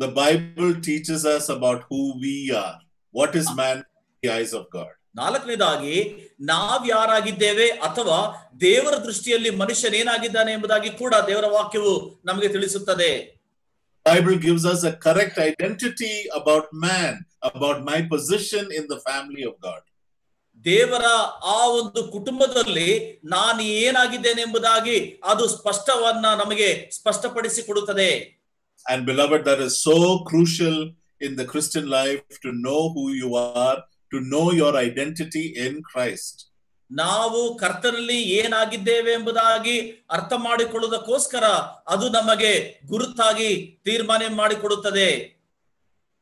the Bible teaches us about who we are. What is man in the eyes of God? ನಾಲ್ಕನೇದಾಗಿ ನಾವ್ ಯಾರಾಗಿದ್ದೇವೆ ಅಥವಾ ದೇವರ ದೃಷ್ಟಿಯಲ್ಲಿ ಮನುಷ್ಯನೇನಾಗಿದ್ದಾನೆ ಎಂಬುದಾಗಿ ಕೂಡ ದೇವರ ವಾಕ್ಯವು ನಮಗೆ ತಿಳಿಸುತ್ತದೆ. Bible gives us a correct identity about man, about my position in the family of God. ದೇವರ ಆ ಒಂದು ಕುಟುಂಬದಲ್ಲಿ ನಾನು ಏನಾಗಿದ್ದೇನೆ ಎಂಬುದಾಗಿ ಅದು ಸ್ಪಷ್ಟವನ್ನ ನಮಗೆ ಸ್ಪಷ್ಟಪಡಿಸಿ ಕೊಡುತ್ತದೆ. And beloved, that is so crucial in the Christian life, to know who you are, to know your identity in Christ. ನಾವು ಕರ್ತನಲ್ಲಿ ಏನಾಗಿದ್ದೇವೆ ಎಂಬುದಾಗಿ ಅರ್ಥ ಮಾಡಿಕೊಳ್ಳುವುದಕ್ಕೋಸ್ಕರ ಅದು ನಮಗೆ ಗುರುತಾಗಿ ತೀರ್ಮಾನ ಮಾಡಿಕೊಡುತ್ತದೆ.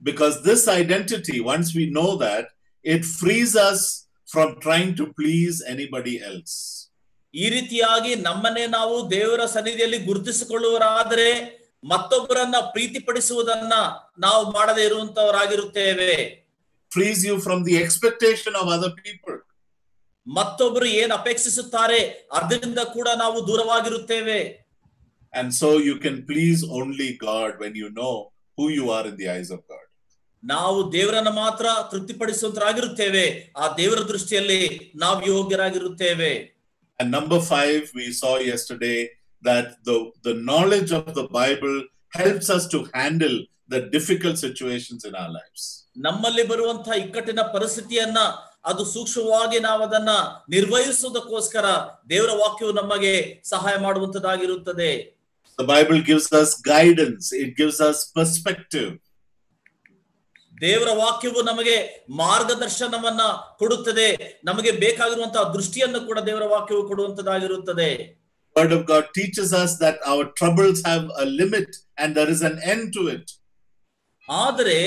Because this identity, once we know that, it frees us from trying to please anybody else. ಈ ರೀತಿಯಾಗಿ ನಮ್ಮನ್ನೇ ನಾವು ದೇವರ ಸನ್ನಿಧಿಯಲ್ಲಿ ಗುರುತಿಸಿಕೊಳ್ಳುವರಾದರೆ ಮತ್ತೊಬ್ಬರನ್ನ ಪ್ರೀತಿಪಡಿಸುವುದನ್ನ ನಾವು ಮಾಡದೇ ಇರುವಂತವರಾಗಿರುತ್ತೇವೆ. Frees you from the expectation of other people. ಮತ್ತೊಬ್ಬರು ಏನು ಅಪೇಕ್ಷಿಸುತ್ತಾರೆ ಅದರಿಂದ ಕೂಡ ನಾವು ದೂರವಾಗಿರುತ್ತೇವೆ. And so you can please only God when you know who you are in the eyes of God. ನಾವು ದೇವರನ್ನ ಮಾತ್ರ ತೃಪ್ತಿಪಡಿಸುವಂತರಾಗಿರುತ್ತೇವೆ. ಆ ದೇವರ ದೃಷ್ಟಿಯಲ್ಲಿ ನಾವು ಯೋಗ್ಯರಾಗಿರುತ್ತೇವೆ. And number 5, we saw yesterday that the knowledge of the Bible helps us to handle the difficult situations in our lives. ನಮ್ಮಲ್ಲಿ ಬರುವಂತಹ ಇಕ್ಕಟ್ಟಿನ ಪರಿಸ್ಥಿತಿಯನ್ನ ಅದು ಸೂಕ್ಷ್ಮವಾಗಿ ನಾವು ಅದನ್ನ ನಿರ್ವಹಿಸುವುದಕ್ಕೋಸ್ಕರ ದೇವರ ವಾಕ್ಯವು ನಮಗೆ ಸಹಾಯ ಮಾಡುವಂತದ್ದಾಗಿರುತ್ತದೆ. The Bible gives us guidance. It gives us perspective. ದೇವರ ವಾಕ್ಯವು ನಮಗೆ ಮಾರ್ಗದರ್ಶನವನ್ನ ಕೊಡುತ್ತದೆ. ನಮಗೆ ಬೇಕಾಗಿರುವಂತಹ ದೃಷ್ಟಿಯನ್ನು ಕೂಡ ದೇವರ ವಾಕ್ಯವು ಕೊಡುವಂತದ್ದಾಗಿರುತ್ತದೆ. Word of God teaches us that our troubles have a limit and there is an end to it. ಆದರೆ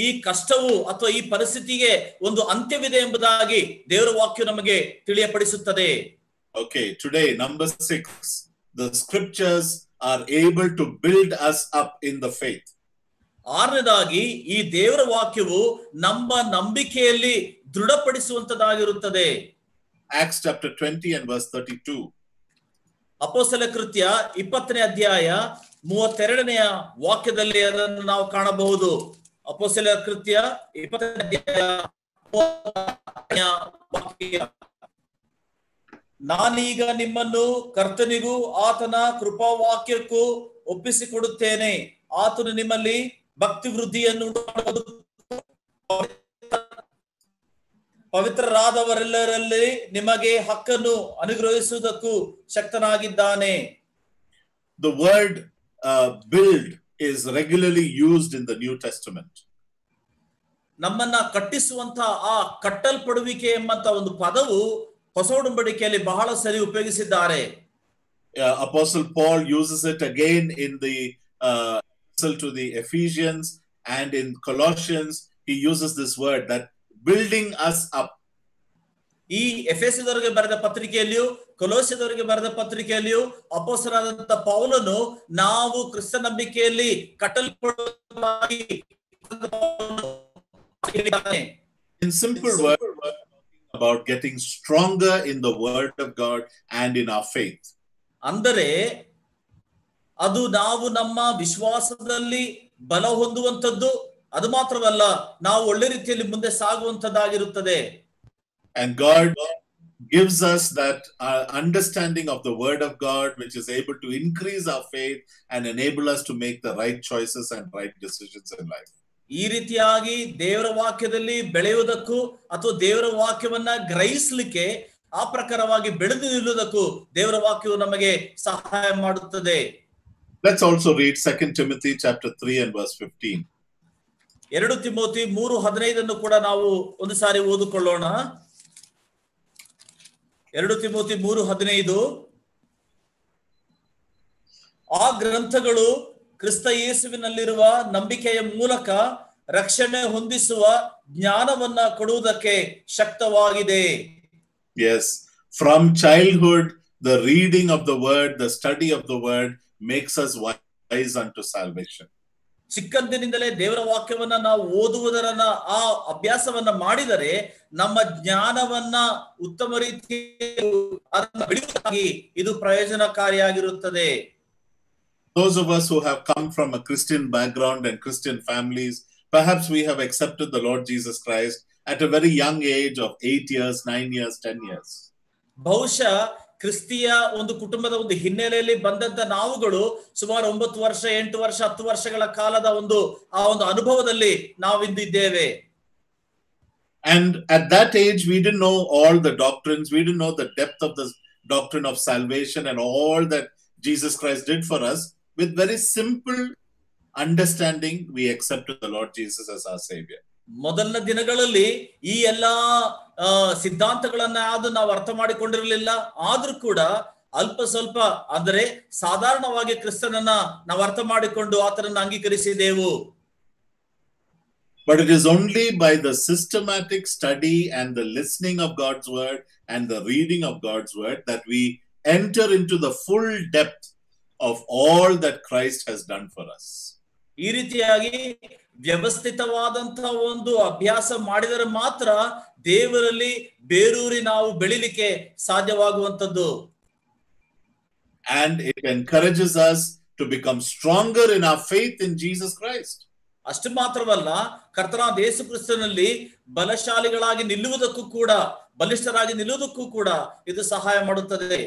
ಈ ಕಷ್ಟವು ಅಥವಾ ಈ ಪರಿಸ್ಥಿತಿಗೆ ಒಂದು ಅಂತ್ಯವಿದೆ ಎಂಬುದಾಗಿ ದೇವರ ವಾಕ್ಯ ನಮಗೆ ತಿಳಿಯಪಡಿಸುತ್ತದೆ. Okay, today number 6, the scriptures are able to build us up in the faith. ಆರನೇದಾಗಿ ಈ ದೇವರ ವಾಕ್ಯವು ನಮ್ಮ ನಂಬಿಕೆಯಲ್ಲಿ ದೃಢಪಡಿಸುವಂತದ್ದಾಗಿರುತ್ತದೆ. Acts chapter 20 and verse 32. ಅಪೊಸ್ತಲ ಕೃತ್ಯ 20ನೇ ಅಧ್ಯಾಯ 32ನೇ ವಾಕ್ಯದಲ್ಲಿ ಅದನ್ನು ನಾವು ಕಾಣಬಹುದು. ಅಪೊಸ್ತಲ ಕೃತ್ಯ 20ನೇ ಅಧ್ಯಾಯ 32ನೇ ವಾಕ್ಯ. ನಾನೀಗ ನಿಮ್ಮನ್ನು ಕರ್ತನಿಗೂ ಆತನ ಕೃಪಾವಾಕ್ಯಕ್ಕೂ ಒಪ್ಪಿಸಿಕೊಡುತ್ತೇನೆ. ಆತನು ನಿಮ್ಮಲ್ಲಿ ಭಕ್ತಿ ವೃದ್ಧಿಯನ್ನು ಪವಿತ್ರರಾದವರೆಲ್ಲರಲ್ಲಿ ನಿಮಗೆ ಹಕ್ಕನ್ನು ಅನುಗ್ರಹಿಸುವುದಕ್ಕೂ ಶಕ್ತನಾಗಿದ್ದಾನೆ. The word build is regularly used in the New Testament. ನಮ್ಮನ್ನ ಕಟ್ಟಿಸುವಂತ ಆ ಕಟ್ಟಲ್ಪಡುವಿಕೆ ಎಂಬಂತ ಒಂದು ಪದವು ಹೊಸ ಒಡಂಬಡಿಕೆಯಲ್ಲಿ ಬಹಳ ಸರಿ ಉಪಯೋಗಿಸಿದ್ದಾರೆ. Apostle Paul uses it again in the to the Ephesians, and in Colossians he uses this word, that building us up. ಈ ಎಫೆಸದವರಿಗೆ ಬರೆದ ಪತ್ರಿಕೆಯಲ್ಲಿಯೂ ಕೊಲೋಸ್ಯದವರಿಗೆ ಬರೆದ ಪತ್ರಿಕೆಯಲ್ಲಿಯೂ ಅಪೊಸ್ತಲನಾದಂತ ಪೌಲನು ನಾವು ಕ್ರಿಸ್ತ ನಂಬಿಕೆಯಲ್ಲಿ ಕಟ್ಟಲ್ಪಡುವುದಾಗಿ in simple words, about getting stronger in the word of God and in our faith. ಅಂದರೆ ಅದು ನಾವು ನಮ್ಮ ವಿಶ್ವಾಸದಲ್ಲಿ ಬಲ ಹೊಂದುವಂತದ್ದು, ಅದು ಮಾತ್ರವಲ್ಲ ನಾವು ಒಳ್ಳೆ ರೀತಿಯಲ್ಲಿ ಮುಂದೆ ಸಾಗುವಂತದ್ದಾಗಿರುತ್ತದೆ. And God gives us that understanding of the word of God, which is able to increase our faith and enable us to make the right choices and right decisions in life. ಈ ರೀತಿಯಾಗಿ ದೇವರ ವಾಕ್ಯದಲ್ಲಿ ಬೆಳೆಯುವುದಕ್ಕೂ ಅಥವಾ ದೇವರ ವಾಕ್ಯವನ್ನ ಗ್ರಹಿಸಲಿಕ್ಕೆ ಆ ಪ್ರಕಾರವಾಗಿ ಬೆಳೆದು ನಿಲ್ಲುವುದಕ್ಕೂ ದೇವರ ವಾಕ್ಯವು ನಮಗೆ ಸಹಾಯ ಮಾಡುತ್ತದೆ. Let's also read 2 Timothy chapter 3 and verse 15. 2 Timothy 3:15 ಕೂಡ ನಾವು ಒಂದು ಸಾರಿ ಓದಿಕೊಳ್ಳೋಣ. 2 ತಿಮೋಥಿ 3:15. ಆ ಗ್ರಂಥಗಳು ಕ್ರಿಸ್ತ ಯೇಸುವಿನಲ್ಲಿರುವ ನಂಬಿಕೆಯ ಮೂಲಕ ರಕ್ಷಣೆ ಹೊಂದಿಸುವ ಜ್ಞಾನವನ್ನ ಕೊಡುವುದಕ್ಕೆ ಶಕ್ತವಾಗಿದೆ. Yes, from childhood the reading of the word, the study of the word makes us wise unto salvation. ಚಿಕ್ಕಂದಿನಿಂದಲೇ ದೇವರ ವಾಕ್ಯವನ್ನ ನಾವು ಓದುವುದರನ್ನ ಆ ಅಭ್ಯಾಸವನ್ನ ಮಾಡಿದರೆ ನಮ್ಮ ಜ್ಞಾನವನ್ನ ಉತ್ತಮ ರೀತಿಯಲ್ಲಿ ಅದನ್ನು ಬೆಳೆಯುವುದಾಗಿ ಇದು ಪ್ರಯೋಜನಕಾರಿಯಾಗಿರುತ್ತದೆ. Those of us who have come from a Christian background and Christian families, perhaps we have accepted the Lord Jesus Christ at a very young age of 8 years, 9 years, 10 years. ಬಹುಶಃ ಕ್ರಿಸ್ತಿಯ ಒಂದು ಕುಟುಂಬದ ಒಂದು ಹಿನ್ನೆಲೆಯಲ್ಲಿ ಬಂದಂತ ನಾವುಗಳು ಸುಮಾರು 9 ವರ್ಷ 8 ವರ್ಷ 10 ವರ್ಷಗಳ ಕಾಲದ ಒಂದು ಅನುಭವದಲ್ಲಿ ನಾವಿದ್ದೇವೆ. And at that age, we didn't know all the doctrines. We didn't know the depth of the doctrine of salvation and all that Jesus Christ did for us. With very simple understanding, we accepted the Lord Jesus as our Savior. ಮೊದಲನೇ ದಿನಗಳಲ್ಲಿ ಈ ಎಲ್ಲಾ ಸಿದ್ಧಾಂತಗಳನ್ನ ನಾವು ಅರ್ಥ ಮಾಡಿಕೊಂಡಿರಲಿಲ್ಲ. ಆದ್ರೂ ಕೂಡ ಅಲ್ಪ ಸ್ವಲ್ಪ ಅಂದರೆ ಸಾಧಾರಣವಾಗಿ ಕ್ರಿಸ್ತನನ್ನ ನಾವು ಅರ್ಥ ಮಾಡಿಕೊಂಡು ಆತನನ್ನು ಅಂಗೀಕರಿಸಿದೆವು. But it is only by the systematic study and the listening of God's word and the reading of God's word that we enter into the full depth of all that Christ has done for us. ಈ ರೀತಿಯಾಗಿ ವ್ಯವಸ್ಥಿತವಾದಂತಹ ಒಂದು ಅಭ್ಯಾಸ ಮಾಡಿದರೆ ಮಾತ್ರ ದೇವರಲ್ಲಿ ಬೇರೂರಿ ನಾವು ಬೆಳಿಲಿಕ್ಕೆ ಸಾಧ್ಯವಾಗುವಂತದ್ದು. And it encourages us to become stronger in our faith in Jesus Christ. ಅಷ್ಟು ಮಾತ್ರವಲ್ಲ, ಕರ್ತನಾದ ಯೇಸು ಕ್ರಿಸ್ತನಲ್ಲಿ ಬಲಶಾಲಿಗಳಾಗಿ ನಿಲ್ಲುವುದಕ್ಕೂ ಕೂಡ, ಬಲಿಷ್ಠರಾಗಿ ನಿಲ್ಲುವುದಕ್ಕೂ ಕೂಡ ಇದು ಸಹಾಯ ಮಾಡುತ್ತದೆ.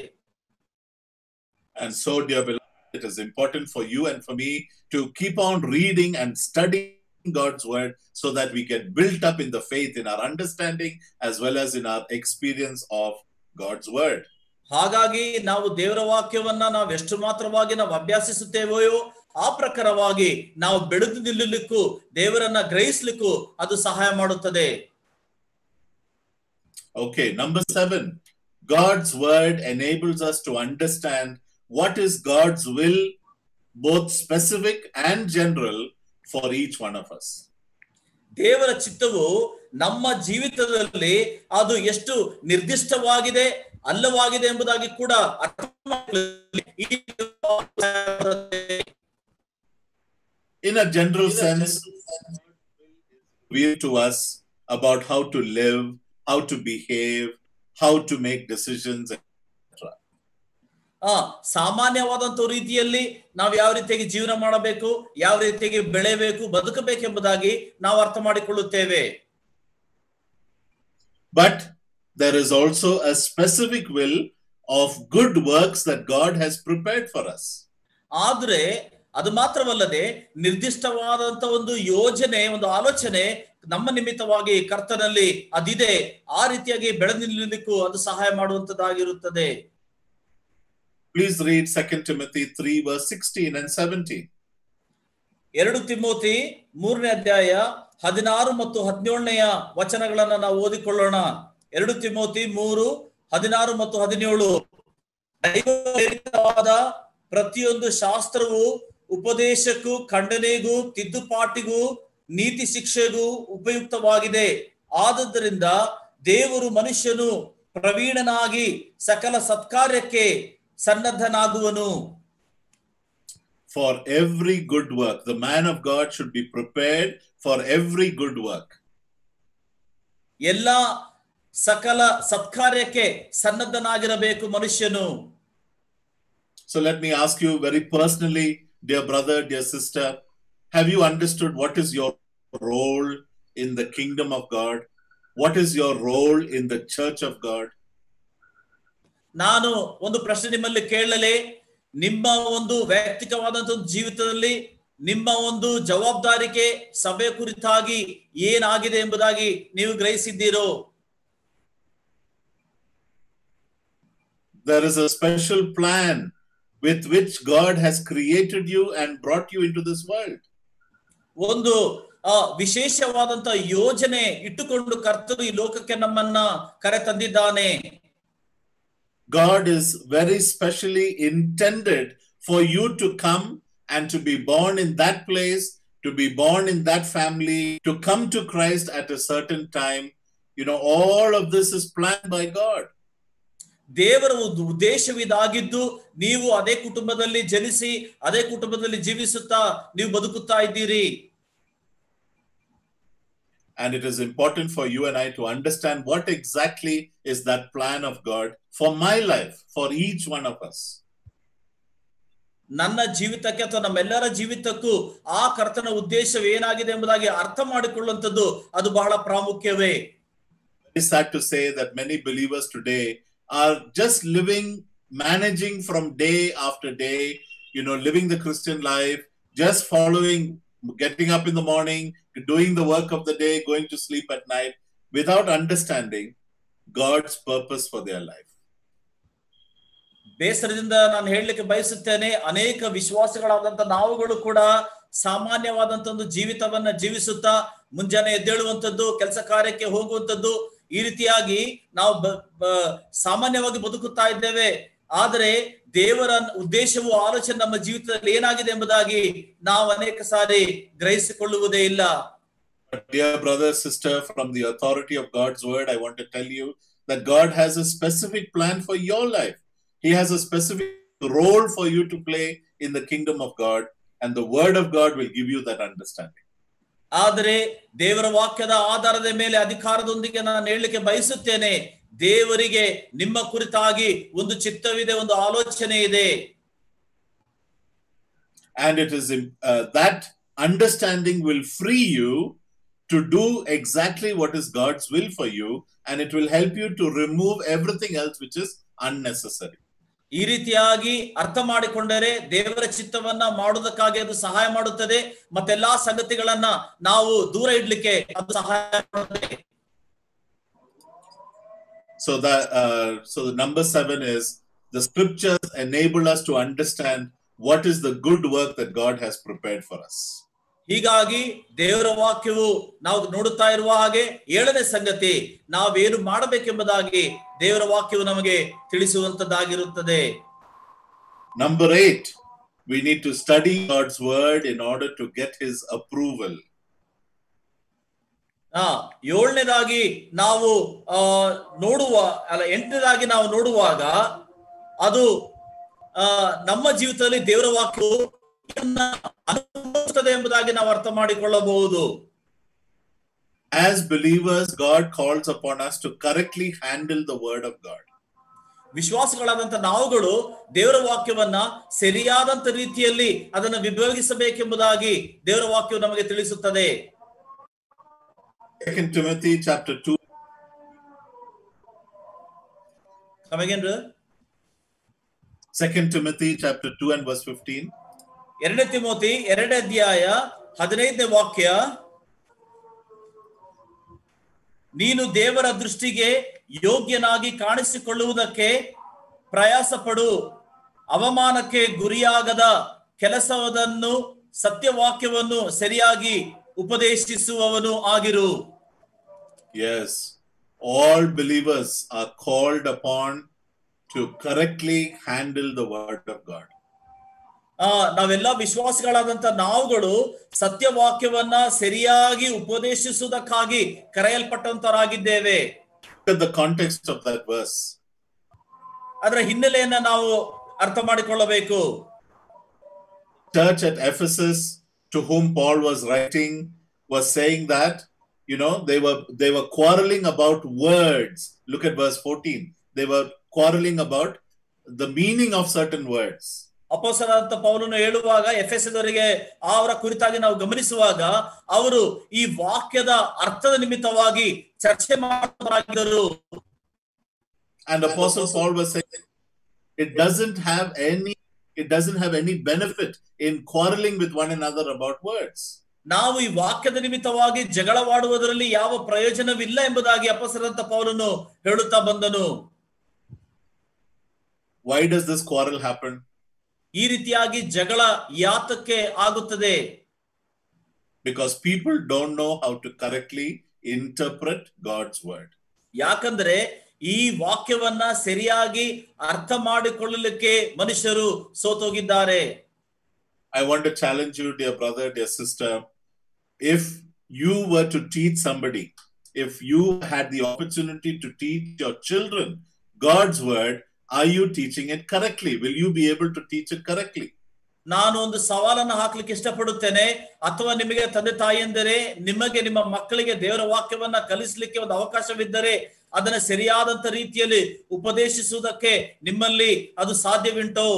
And so, dear beloved, it is important for you and for me to keep on reading and studying God's word so that we get built up in the faith, in our understanding, as well as in our experience of God's word. ಹಾಗಾಗಿ ನಾವು ದೇವರ ವಾಕ್ಯವನ್ನ ನಾವು ಎಷ್ಟು ಮಾತ್ರವಾಗಿ ನಾವು ಅಭ್ಯಾಸಿಸುತ್ತೇವೆಯೋ ಆ ಪ್ರಕಾರವಾಗಿ ನಾವು ಬೆಳೆದು ನಿಲ್ಲಲಿಕ್ಕೂ ದೇವರನ್ನ ಗ್ರಹಿಸಲಿಕ್ಕೂ ಅದು ಸಹಾಯ ಮಾಡುತ್ತದೆ. Okay, number 7. God's word enables us to understand what is God's will, both specific and general, for each one of us. ದೇವರ ಚಿತ್ತವು ನಮ್ಮ ಜೀವಿತದಲ್ಲಿ ಅದು ಎಷ್ಟು ನಿರ್ದಿಷ್ಟವಾಗಿದೆ ಅಲ್ಲವಾಗಿದೆ ಎಂಬುದಾಗಿ ಕೂಡ ಅರ್ಥ in a general sense, revealed to us about how to live, how to behave, how to make decisions, etc. ಸಾಮಾನ್ಯವಾದಂತ ರೀತಿಯಲ್ಲಿ ನಾವು ಯಾವ ರೀತಿಯಾಗಿ ಜೀವನ ಮಾಡಬೇಕು, ಯಾವ ರೀತಿಯಾಗಿ ಬೆಳೆಯಬೇಕು, ಬದುಕಬೇಕೆಂಬುದಾಗಿ ನಾವು ಅರ್ಥ ಮಾಡಿಕೊಳ್ಳುತ್ತೇವೆ. But there is also a specific will of good works that God has prepared for us. ಆದ್ರೆ ಅದು ಮಾತ್ರವಲ್ಲದೆ ನಿರ್ದಿಷ್ಟವಾದಂತ ಒಂದು ಯೋಜನೆ, ಒಂದು ಆಲೋಚನೆ ನಮ್ಮ ನಿಮಿತ್ತವಾಗಿ ಕರ್ತನಲ್ಲಿ ಅದಿದೆ. ಆ ರೀತಿಯಾಗಿ ಬೆಳೆದು ನಿಲ್ಲಲಿಕ್ಕೂ ಅದು ಸಹಾಯ ಮಾಡುವಂತದ್ದಾಗಿರುತ್ತದೆ. Please read 2 Timothy 3 verse 16 and 17. 2 Timothy 3ನೇ ಅಧ್ಯಾಯ 16 ಮತ್ತು 17ನೆಯ ವಚನಗಳನ್ನು ನಾವು ಓದಿಕೊಳ್ಳೋಣ. 2 ತಿಮೋಥಿ 3 16 ಮತ್ತು 17. ದೈವಪ್ರೇರಿತವಾದ ಪ್ರತಿಯೊಂದು ಶಾಸ್ತ್ರವು ಉಪದೇಶಕ್ಕೂ, ಖಂಡನೆಗೂ, ತಿದ್ದುಪಾಟಿಗೂ, ನೀತಿ ಶಿಕ್ಷೆಗೂ ಉಪಯುಕ್ತವಾಗಿದೆ. ಆದದ್ದರಿಂದ ದೇವರು ಮನುಷ್ಯನು ಪ್ರವೀಣನಾಗಿ ಸಕಲ ಸತ್ಕಾರ್ಯಕ್ಕೆ ಸನ್ನದ್ಧನಾಗುವನು. For every good work, the man of God should be prepared for every good work. ಎಲ್ಲ ಸಕಲ ಸತ್ಕಾರ್ಯಕ್ಕೆ ಸನ್ನದ್ಧನಾಗಿರಬೇಕು ಮನುಷ್ಯನು. So let me ask you very personally, dear brother, dear sister, have you understood what is your role in the kingdom of God? What is your role in the church of God? ನಾನು ಒಂದು ಪ್ರಶ್ನೆ ನಿಮ್ಮಲ್ಲಿ ಕೇಳಲೇ, ನಿಮ್ಮ ಒಂದು ವೈಯಕ್ತಿಕವಾದಂತಹ ಜೀವಿತದಲ್ಲಿ ನಿಮ್ಮ ಒಂದು ಜವಾಬ್ದಾರಿಕೆ ಸಭೆ ಕುರಿತಾಗಿ ಏನಾಗಿದೆ ಎಂಬುದಾಗಿ ನೀವು ಗ್ರಹಿಸಿದ್ದೀರೋ? There is a special plan with which God has created you and brought you into this world. ಒಂದು ವಿಶೇಷವಾದಂತ ಯೋಜನೆ ಇಟ್ಟುಕೊಂಡು ಕರ್ತನು ಈ ಲೋಕಕ್ಕೆ ನಮ್ಮನ್ನ ಕರೆ ತಂದಿದ್ದಾನೆ. God is very specially intended for you to come and to be born in that place, to be born in that family, to come to Christ at a certain time. You know, all of this is planned by God. ದೇವರ ಉದ್ದೇಶವಿದಾಗಿದ್ದು ನೀವು ಅದೇ ಕುಟುಂಬದಲ್ಲಿ ಜನಿಸಿ ಅದೇ ಕುಟುಂಬದಲ್ಲಿ ಜೀವಿಸುತ್ತಾ ನೀವು ಬದುಕುತ್ತಾ ಇದ್ದೀರಿ. And it is important for you and I to understand what exactly is that plan of God for my life, for each one of us. ನನ್ನ ಜೀವಿತಕ್ಕೆ ಅಥವಾ ನಮ್ಮೆಲ್ಲರ ಜೀವಿತಕ್ಕೂ ಆ ಕರ್ತನ ಉದ್ದೇಶವೇನಾಗಿದೆ ಎಂಬುದಾಗಿ ಅರ್ಥ ಮಾಡಿಕೊಳ್ಳುವಂಥದ್ದು ಅದು ಬಹಳ ಪ್ರಾಮುಖ್ಯವೇ. It's sad to say that many believers today are just managing from day after day, living the Christian life, just following, getting up in the morning, doing the work of the day, going to sleep at night, without understanding God's purpose for their life. ಬೇಸರದಿಂದ ನಾನು ಹೇಳಲಿಕ್ಕೆ ಬಯಸುತ್ತೇನೆ, ಅನೇಕ ವಿಶ್ವಾಸಿಗಳಾದಂತ ನಾವುಗಳು ಕೂಡ ಸಾಮಾನ್ಯವಾದಂತ ಒಂದು ಜೀವಿತವನ್ನ ಜೀವಿಸುತ್ತಾ ಮುಂಜಾನೆ ಎದ್ದೇಳುವಂಥದ್ದು, ಕೆಲಸ ಕಾರ್ಯಕ್ಕೆ ಹೋಗುವಂಥದ್ದು, ಈ ರೀತಿಯಾಗಿ ನಾವು ಸಾಮಾನ್ಯವಾಗಿ ಬದುಕುತ್ತಾ ಇದ್ದೇವೆ. ಆದರೆ ದೇವರ ಉದ್ದೇಶವು ಆಲೋಚನೆ ನಮ್ಮ ಜೀವಿತದಲ್ಲಿ ಏನಾಗಿದೆ ಎಂಬುದಾಗಿ ನಾವು ಅನೇಕ ಸಾರಿ ಗ್ರಹಿಸಿಕೊಳ್ಳುವುದೇ ಇಲ್ಲ. Dear brother, sister, from the authority of God's word, I want to tell you that God has a specific plan for your life. He has a specific role for you to play in the kingdom of God, and the word of God will give you that understanding. ಆದರೆ ದೇವರ ವಾಕ್ಯದ ಆಧಾರದ ಮೇಲೆ ಅಧಿಕಾರದೊಂದಿಗೆ ನಾನು ಹೇಳಲಿಕ್ಕೆ ಬಯಸುತ್ತೇನೆ, ದೇವರಿಗೆ ನಿಮ್ಮ ಕುರಿತಾಗಿ ಒಂದು ಚಿತ್ತವಿದೆ, ಒಂದು ಆಲೋಚನೆ ಇದೆ. And it is that understanding will free you to do exactly what is God's will for you, and it will help you to remove everything else which is unnecessary. ಈ ರೀತಿಯಾಗಿ ಅರ್ಥ ಮಾಡಿಕೊಂಡರೆ ದೇವರ ಚಿತ್ತವನ್ನ ಮಾಡುವುದಕ್ಕಾಗಿ ಅದು ಸಹಾಯ ಮಾಡುತ್ತದೆ, ಮತ್ತೆಲ್ಲಾ ಸಂಗತಿಗಳನ್ನ ನಾವು ದೂರ ಇಡ್ಲಿಕ್ಕೆ ಅದು ಸಹಾಯ ಮಾಡುತ್ತದೆ. So the number 7 is the scriptures enable us to understand what is the good work that God has prepared for us. ಹೀಗಾಗಿ ದೇವರ ವಾಕ್ಯವು ನಾವು ನೋಡುತ್ತಾ ಇರುವ ಹಾಗೆ 7ನೇ ಸಂಗತಿ, ನಾವೇನು ಮಾಡಬೇಕೆಂಬುದಾಗಿ ದೇವರ ವಾಕ್ಯವು ನಮಗೆ ತಿಳಿಸುವಂತದ್ದಾಗಿರುತ್ತದೆ. Number 8, we need to study God's word in order to get his approval. 7ನೇದಾಗಿ ನಾವು ಎಂಟನೇದಾಗಿ ನಾವು ನೋಡುವಾಗ ಅದು ನಮ್ಮ ಜೀವಿತದಲ್ಲಿ ದೇವರ ವಾಕ್ಯವು ಅನುಭವಿಸುತ್ತದೆ ಎಂಬುದಾಗಿ ನಾವು ಅರ್ಥ ಮಾಡಿಕೊಳ್ಳಬಹುದು. As believers, God calls upon us to correctly handle the word of God. ವಿಶ್ವಾಸಿಗಳಾದಂತ ನಾವುಗಳು ದೇವರ ವಾಕ್ಯವನ್ನ ಸರಿಯಾದಂತ ರೀತಿಯಲ್ಲಿ ಅದನ್ನು ವಿಭಾಗಿಸಬೇಕೆಂಬುದಾಗಿ ದೇವರ ವಾಕ್ಯವು ನಮಗೆ ತಿಳಿಸುತ್ತದೆ. 2 Timothy chapter 2. Come again, brother. 2 Timothy chapter 2 and verse 15. 2 Timothy 2ನೇ ಅಧ್ಯಾಯ 15ನೇ ವಾಕ್ಯ, ನೀನು ದೇವರ ದೃಷ್ಟಿಗೆ ಯೋಗ್ಯನಾಗಿ ಕಾಣಿಸಿಕೊಳ್ಳುವುದಕ್ಕೆ ಪ್ರಯಾಸ ಪಡು, ಅವಮಾನಕ್ಕೆ ಗುರಿಯಾಗದ ಕೆಲಸವನ್ನು ಸತ್ಯವಾಕ್ಯವನ್ನು ಸರಿಯಾಗಿ ಉಪದೇಶಿಸುವವನು ಆಗಿರು. Yes, all believers are called upon to correctly handle the word of God. ನಾವೆಲ್ಲ ವಿಶ್ವಾಸಿಗಳಾದಂತ ನಾವುಗಳು ಸತ್ಯವಾಕ್ಯವನ್ನ ಸರಿಯಾಗಿ ಉಪದೇಶಿಸುವುದಕ್ಕಾಗಿ ಕರೆಯಲ್ಪಟ್ಟಂತರಾಗಿದ್ದೇವೆ. Look at the context of that verse. ಅದರ ಹಿನ್ನೆಲೆಯನ್ನ ನಾವು ಅರ್ಥ ಮಾಡಿಕೊಳ್ಳಬೇಕು. Church at Ephesus, to whom Paul was writing, was saying that they were quarreling about words. Look at verse 14. They were quarreling about the meaning of certain words. ಅಪೊಸ್ತಲನಾದ ಪೌಲನು ಹೇಳುವಾಗ ಎಫೆಸದವರಿಗೆ ಅವರ ಕುರಿತಾಗಿ ನಾವು ಗಮನಿಸುವಾಗ ಅವರು ಈ ವಾಕ್ಯದ ಅರ್ಥದ ನಿಮಿತ್ತವಾಗಿ ಚರ್ಚೆ ಮಾಡುತ್ತಿದ್ದರು. And Apostle Paul was saying it doesn't have any benefit in quarreling with one another about words. ನಾವು ಈ ವಾಕ್ಯದ ನಿಮಿತ್ತವಾಗಿ ಜಗಳವಾಡುವುದರಲ್ಲಿ ಯಾವ ಪ್ರಯೋಜನವಿಲ್ಲ ಎಂಬುದಾಗಿ ಅಪೊಸ್ತಲನಾದ ಪೌಲನು ಹೇಳುತ್ತಾ ಬಂದನು. Why does this quarrel happen? ಈ ರೀತಿಯಾಗಿ ಜಗಳ ಯಾತಕ್ಕೆ ಆಗುತ್ತದೆ? Because people don't know how to correctly interpret God's word. ಯಾಕಂದ್ರೆ ಈ ವಾಕ್ಯವನ್ನ ಸರಿಯಾಗಿ ಅರ್ಥ ಮಾಡಿಕೊಳ್ಳಲಿಕ್ಕೆ ಮನುಷ್ಯರು ಸೋತೋಗಿದ್ದಾರೆ. I want to challenge you, dear brother, dear sister, if you were to teach somebody, if you had the opportunity to teach your children God's word, are you teaching it correctly? Will you be able to teach it correctly? ನಾನು ಒಂದು ಸವಾಲನ್ನು ಹಾಕ್ಲಿಕ್ಕೆ ಇಷ್ಟಪಡುತ್ತೇನೆ. ಅಥವಾ ನಿಮಗೆ ತಂದೆ ತಾಯಿಯಂದರೆ ನಿಮಗೆ ನಿಮ್ಮ ಮಕ್ಕಳಿಗೆ ದೇವರ ವಾಕ್ಯವನ್ನ ಕಲಿಸಲಿಕ್ಕೆ ಒಂದು ಅವಕಾಶವಿದ್ದರೆ ಅದನ್ನ ಸರಿಯಾದಂತ ರೀತಿಯಲ್ಲಿ ಉಪದೇಶಿಸುವುದಕ್ಕೆ ನಿಮ್ಮಲ್ಲಿ ಅದು ಸಾಧ್ಯವುಂಟೋ?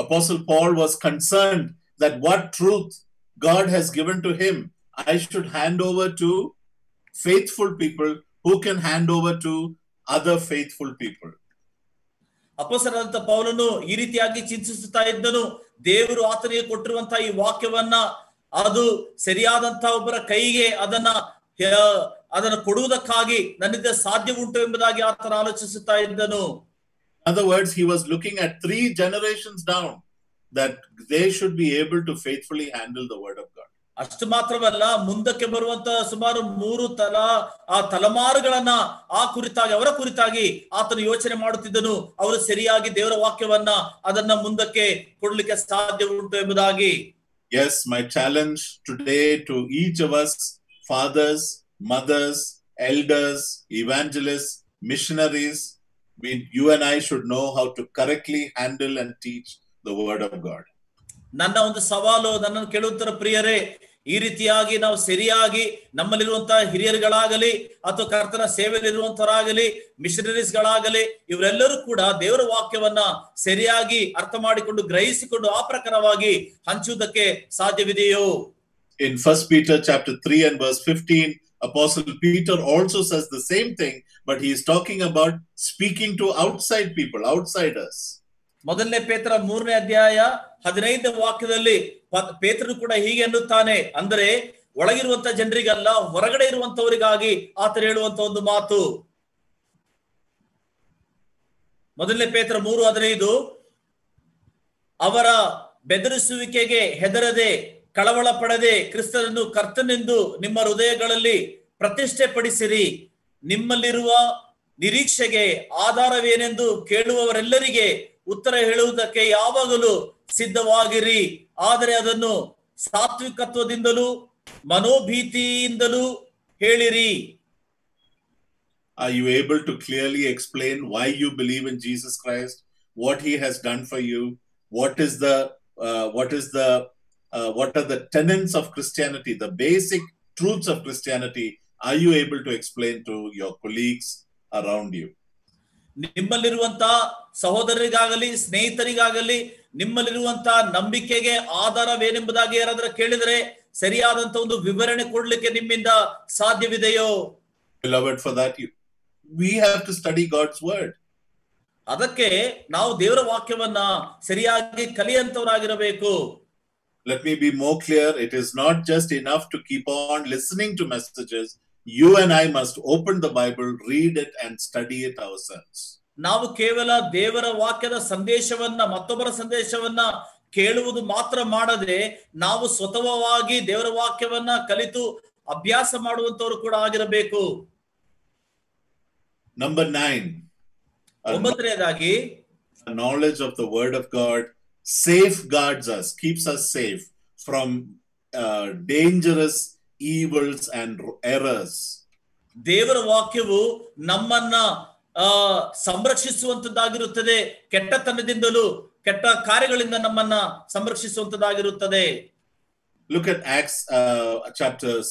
Apostle Paul was concerned that what truth God has given to him, I should hand over to faithful people who can hand over to other faithful people. ಅಪೊಸ್ತಲನಾದ ಪೌಲನು ಈ ರೀತಿಯಾಗಿ ಚಿಂತಿಸುತ್ತಾ ಇದ್ದನು, ದೇವರು ಆತನಿಗೆ ಕೊಟ್ಟಿರುವಂತಹ ಈ ವಾಕ್ಯವನ್ನ ಅದು ಸರಿಯಾದಂತಹ ಒಬ್ಬರ ಕೈಗೆ ಅದನ್ನ ಕೊಡುವುದಕ್ಕಾಗಿ ನನ್ನಿಂದ ಸಾಧ್ಯ ಉಂಟು ಎಂಬುದಾಗಿ ಆತನ ಆಲೋಚಿಸುತ್ತಾ ಇದ್ದನು. In other words, he was looking at 3 generations down that they should be able to faithfully handle the word of God. ಅಷ್ಟು ಮಾತ್ರವಲ್ಲ, ಮುಂದಕ್ಕೆ ಬರುವಂತಹ ಸುಮಾರು 3 ತಲೆಮಾರುಗಳನ್ನ ಅವರ ಕುರಿತಾಗಿ ಆತನು ಯೋಚನೆ ಮಾಡುತ್ತಿದ್ದನು. ಅವರು ಸರಿಯಾಗಿ ದೇವರ ವಾಕ್ಯವನ್ನ ಅದನ್ನ ಮುಂದಕ್ಕೆ ಕೊಡ್ಲಿಕ್ಕೆ ಸಾಧ್ಯ ಉಂಟು ಎಂಬುದಾಗಿ. Yes, my challenge today to each of us, fathers, mothers, elders, evangelists, missionaries, you and I should know how to correctly handle and teach the word of God. ನನ್ನ ಒಂದು ಸವಾಲು, ನನ್ನನ್ನು ಕೇಳುತ್ತರ ಪ್ರಿಯರೇ, ಈ ರೀತಿಯಾಗಿ ನಾವು ಸರಿಯಾಗಿ ನಮ್ಮಲ್ಲಿರುವಂತಹ ಹಿರಿಯರುಗಳಾಗಲಿ ಅಥವಾ ಕರ್ತನ ಸೇವೆಯಲ್ಲಿರುವಂತವರಾಗಲಿ, ಮಿಷನರೀಸ್ ಗಳಾಗಲಿ, ಇವರೆಲ್ಲರೂ ಕೂಡ ದೇವರ ವಾಕ್ಯವನ್ನ ಸರಿಯಾಗಿ ಅರ್ಥ ಮಾಡಿಕೊಂಡು ಗ್ರಹಿಸಿಕೊಂಡು ಆ ಪ್ರಕಾರವಾಗಿ ಹಂಚುವುದಕ್ಕೆ ಸಾಧ್ಯವಿದೆಯೋ? In 1 Peter chapter 3 and verse 15, Apostle Peter also says the same thing, but he is talking about speaking to outside people, outsiders. ಮೊದಲನೇ ಪೇತ್ರ 3ನೇ ಅಧ್ಯಾಯ 15ನೇ ವಾಕ್ಯದಲ್ಲಿ ಪೇತ್ರನು ಕೂಡ ಹೀಗೆ ಅನ್ನುತ್ತಾನೆ, ಅಂದರೆ ಒಳಗಿರುವಂತ ಜನರಿಗಲ್ಲ, ಹೊರಗಡೆ ಇರುವಂತವರಿಗಾಗಿ ಆತನು ಹೇಳುವಂತ ಒಂದು ಮಾತು. ಮೊದಲನೇ ಪೇತ್ರ 3:15, ಅವರ ಬೆದರಿಸುವಿಕೆಗೆ ಹೆದರದೆ ಕಳವಳ ಪಡದೆ ಕ್ರಿಸ್ತನನ್ನು ಕರ್ತನೆಂದು ನಿಮ್ಮ ಹೃದಯಗಳಲ್ಲಿ ಪ್ರತಿಷ್ಠೆ ಪಡಿಸಿರಿ. ನಿಮ್ಮಲ್ಲಿರುವ ನಿರೀಕ್ಷೆಗೆ ಆಧಾರವೇನೆಂದು ಕೇಳುವವರೆಲ್ಲರಿಗೆ ಉತ್ತರ ಹೇಳುವುದಕ್ಕೆ ಯಾವಾಗಲೂ ಸಿದ್ಧವಾಗಿರಿ. ಆದರೆ ಅದನ್ನು ಸಾತ್ವಿಕತ್ವದಿಂದಲೂ ಮನೋಭೀತಿಯಿಂದಲೂ ಹೇಳಿರಿ. Are you able to clearly explain why you believe in Jesus Christ, what he has done for you, what are the tenets of Christianity, the basic truths of Christianity? Are you able to explain to your colleagues around you? ನಿಮ್ಮಲ್ಲಿರುವಂತ ಸಹೋದರರಿಗಾಗಲಿ ಸ್ನೇಹಿತರಿಗಾಗಲಿ ನಿಮ್ಮಲ್ಲಿರುವಂತ ನಂಬಿಕೆಗೆ ಆಧಾರವೇನೆಂಬುದಾಗಿ ಯಾರಾದ್ರೂ ಕೇಳಿದರೆ ಸರಿಯಾದಂತ ಒಂದು ವಿವರಣೆ ಕೊಡ್ಲಿಕ್ಕೆ ನಿಮ್ಮಿಂದ ಸಾಧ್ಯವಿದೆಯೋ? Beloved, for that we have to study God's word. ಅದಕ್ಕೆ ನಾವು ದೇವರ ವಾಕ್ಯವನ್ನ ಸರಿಯಾಗಿ ಕಲಿಯುವಂತವರಾಗಿರಬೇಕು. Let me be more clear. It is not just enough to keep on listening to messages. You and I must open the Bible, read it and study it ourselves. ನಾವು ಕೇವಲ ದೇವರ ವಾಕ್ಯದ ಸಂದೇಶವನ್ನ, ಮತ್ತೊಬ್ಬರ ಸಂದೇಶವನ್ನ ಕೇಳುವುದು ಮಾತ್ರ ಮಾಡದೆ ನಾವು ಸ್ವತಃವಾಗಿ ದೇವರ ವಾಕ್ಯವನ್ನ ಕಲಿತು ಅಭ್ಯಾಸ ಮಾಡುವಂತವರು ಕೂಡ ಆಗಿರಬೇಕು. Number 9. ಒಂಬತ್ತನೇದಾಗಿ, knowledge of the word of God safeguards us, keeps us safe from dangerous evils and errors. ದೇವರ ವಾಕ್ಯವು ನಮ್ಮನ್ನ ಸಂರಕ್ಷಿಸುವಂತದ್ದಾಗಿರುತ್ತದೆ, ಕೆಟ್ಟತನದಿಂದಲೂ ಕೆಟ್ಟ ಕಾರ್ಯಗಳಿಂದ ನಮ್ಮನ್ನ ಸಂರಕ್ಷಿಸುವಂತದ್ದಾಗಿರುತ್ತದೆ. Look at Acts chapters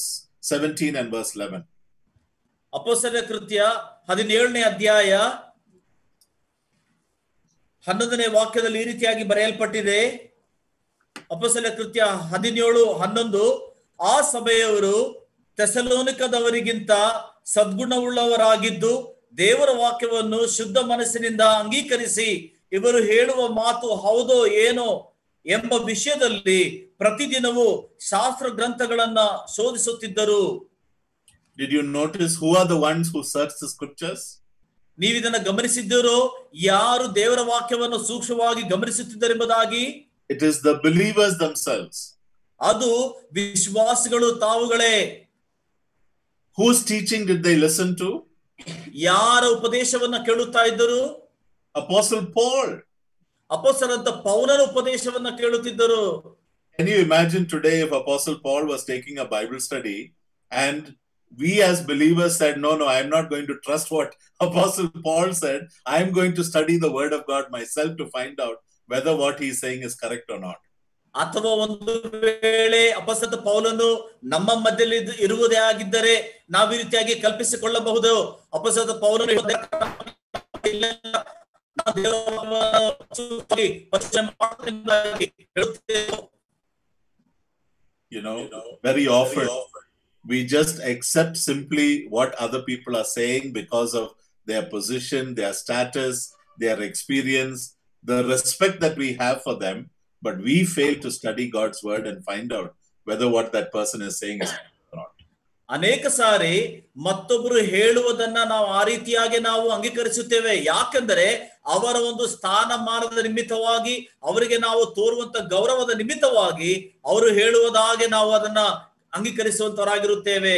17 and verse 11. ಅಪೊಸ್ತಲರ ಕೃತ್ಯ 17ನೇ ಅಧ್ಯಾಯ 11ನೇ ವಾಕ್ಯದಲ್ಲಿ ಈ ರೀತಿಯಾಗಿ ಬರೆಯಲ್ಪಟ್ಟಿದೆ. ಅಪೊಸ್ತಲರ ಕೃತ್ಯ 17:11, ಆ ಸಭೆಯವರು ಥೆಸಲೋನಿಕದವರಿಗಿಂತ ಸದ್ಗುಣವುಳ್ಳವರಾಗಿದ್ದು ದೇವರ ವಾಕ್ಯವನ್ನು ಶುದ್ಧ ಮನಸ್ಸಿನಿಂದ ಅಂಗೀಕರಿಸಿ ಇವರು ಹೇಳುವ ಮಾತು ಹೌದೋ ಏನೋ ಎಂಬ ವಿಷಯದಲ್ಲಿ ಪ್ರತಿದಿನವೂ ಶಾಸ್ತ್ರ ಗ್ರಂಥಗಳನ್ನ ಶೋಧಿಸುತ್ತಿದ್ದರು. Did you notice who are the ones who search the scriptures? ನೀವಿದನ್ನ ಗಮನಿಸಿದ್ದೀರೋ? ಯಾರು ದೇವರ ವಾಕ್ಯವನ್ನು ಸೂಕ್ಷ್ಮವಾಗಿ ಗಮನಿಸುತ್ತಿದ್ದರೆಂಬುದಾಗಿ? It is the believers themselves. ಅದು ವಿಶ್ವಾಸಿಗಳು ತಾವುಗಳೇ. Whose teaching did they listen to? ಯಾರ ಉಪದೇಶವನ್ನ ಕೇಳುತ್ತಾ ಇದ್ದರು? Apostle Paul. ಅಪೊಸ್ತಲನಾದ ಪೌಲನ ಉಪದೇಶವನ್ನ ಕೇಳುತ್ತಿದ್ದರು. Can you imagine today if Apostle Paul was taking a Bible study and we as believers said, no, I am not going to trust what Apostle Paul said. I am going to study the word of God myself to find out whether what he is saying is correct or not. ಅಥವಾ ಒಂದು ವೇಳೆ ಅಪೊಸ್ತಲ ಪೌಲನು ನಮ್ಮ ಮಧ್ಯದಲ್ಲಿ ಇರುವುದೇ ಆಗಿದ್ದರೆ ನಾವು ಈ ರೀತಿಯಾಗಿ ಕಲ್ಪಿಸಿಕೊಳ್ಳಬಹುದು, ಅಪೊಸ್ತಲ ಪೌಲನು You know, very often we just accept simply what other people are saying because of their position, their status, their experience, the respect that we have for them, but we fail to study God's word and find out whether what that person is saying is or not. ಅನೇಕ ಸಾರಿ ಮತ್ತೊಬ್ಬರು ಹೇಳುವುದನ್ನ ನಾವು ಆ ರೀತಿಯಾಗಿ ನಾವು ಅಂಗೀಕರಿಸುತ್ತೇವೆ. ಯಾಕೆಂದರೆ ಅವರ ಒಂದು ಸ್ಥಾನಮಾನದ ನಿಮಿತ್ತವಾಗಿ, ಅವರಿಗೆ ನಾವು ತೋರುವಂತ ಗೌರವದ ನಿಮಿತ್ತವಾಗಿ ಅವರು ಹೇಳುವುದಾಗೆ ನಾವು ಅದನ್ನ ಅಂಗೀಕರಿಸುವಂತವರಾಗಿರುತ್ತೇವೆ.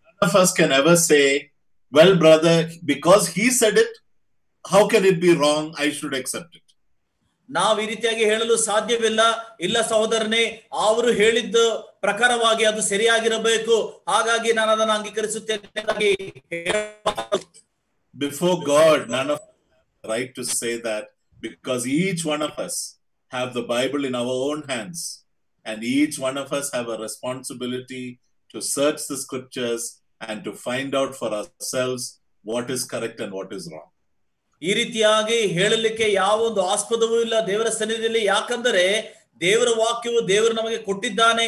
None of us can ever say, well, brother, because he said it, how can it be wrong? I should accept it. ನಾವು ಈ ರೀತಿಯಾಗಿ ಹೇಳಲು ಸಾಧ್ಯವಿಲ್ಲ. ಇಲ್ಲ ಸಹೋದರನೇ, ಅವರು ಹೇಳಿದ್ದ ಪ್ರಕಾರವಾಗಿ ಅದು ಸರಿಯಾಗಿರಬೇಕು, ಹಾಗಾಗಿ ನಾನು ಅದನ್ನು ಅಂಗೀಕರಿಸುತ್ತೇನೆ. Before God, none of us have the right to say that, because each one of us have the Bible in our own hands, and each one of us have a responsibility to search the scriptures and to find out for ourselves what is correct and what is wrong. ಈ ರೀತಿಯಾಗಿ ಹೇಳಲಿಕ್ಕೆ ಯಾವ ಒಂದು ಆಸ್ಪದವೂ ಇಲ್ಲ ದೇವರ ಸನ್ನಿಧಿಯಲ್ಲಿ. ಯಾಕಂದರೆ ದೇವರ ವಾಕ್ಯವು ದೇವರು ನಮಗೆ ಕೊಟ್ಟಿದ್ದಾನೆ.